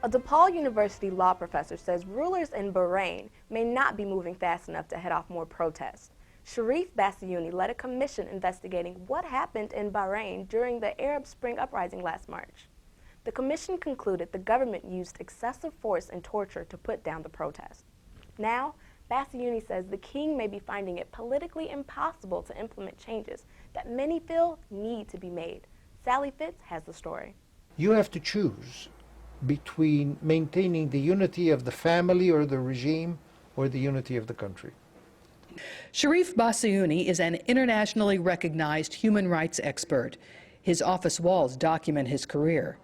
A DePaul University law professor says rulers in Bahrain may not be moving fast enough to head off more protests. Sheriff led a commission investigating what happened in Bahrain during the Arab Spring uprising last March. The commission concluded the government used excessive force and torture to put down the protest. Now, Bsiyuni says the king may be finding it politically impossible to implement changes that many feel need to be made. Sally Fitz has the story. You have to choose between maintaining the unity of the family or the regime or the unity of the country. Sheriff Bsiyuni is an internationally recognized human rights expert. His office walls document his career.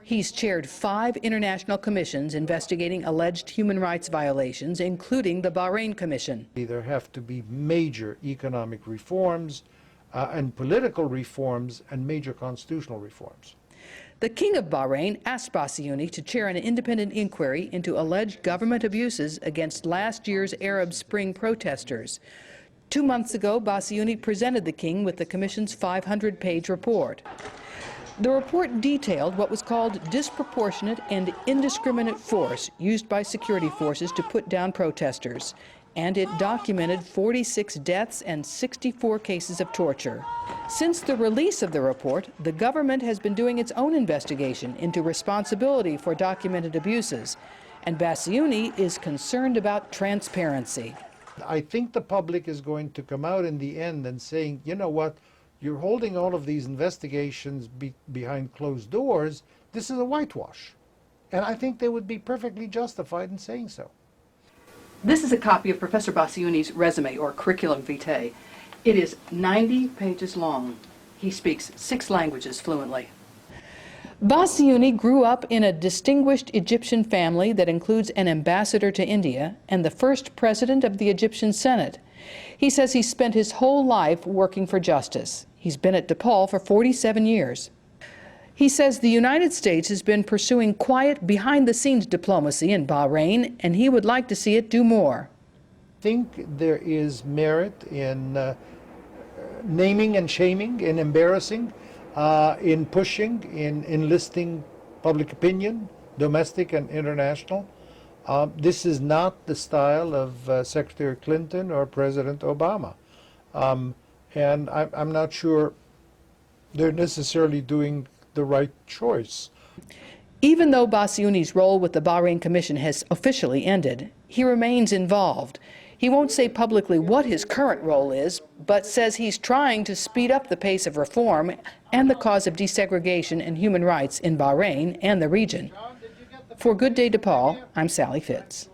He's chaired 5 international commissions investigating alleged human rights violations, including the Bahrain Commission. There have to be major economic reforms and political reforms and major constitutional reforms. The King of Bahrain asked Bsiyuni to chair an independent inquiry into alleged government abuses against last year's Arab Spring protesters. 2 months ago, Bsiyuni presented the king with the commission's 500-page report. The report detailed what was called disproportionate and indiscriminate force used by security forces to put down protesters, and it documented 46 deaths and 64 cases of torture. Since the release of the report, the government has been doing its own investigation into responsibility for documented abuses, and Bsiyuni is concerned about transparency. I think the public is going to come out in the end and saying, you know what, you're holding all of these investigations behind closed doors. This is a whitewash. And I think they would be perfectly justified in saying so. This is a copy of Professor Bsiyuni's resume, or curriculum vitae. It is 90 pages long. He speaks 6 languages fluently. Bsiyuni grew up in a distinguished Egyptian family that includes an ambassador to India and the first president of the Egyptian Senate. He says he spent his whole life working for justice. He's been at DePaul for 47 years. He says the United States has been pursuing quiet, behind-the-scenes diplomacy in Bahrain, and he would like to see it do more. I think there is merit in naming and shaming, in embarrassing, in pushing, in enlisting public opinion, domestic and international. This is not the style of Secretary Clinton or President Obama. And I'm not sure they're necessarily doing the right choice. Even though Bsiyuni's role with the Bahrain Commission has officially ended, he remains involved. He won't say publicly what his current role is, but says he's trying to speed up the pace of reform and the cause of desegregation and human rights in Bahrain and the region. For Good Day DePaul, I'm Sally Fitz.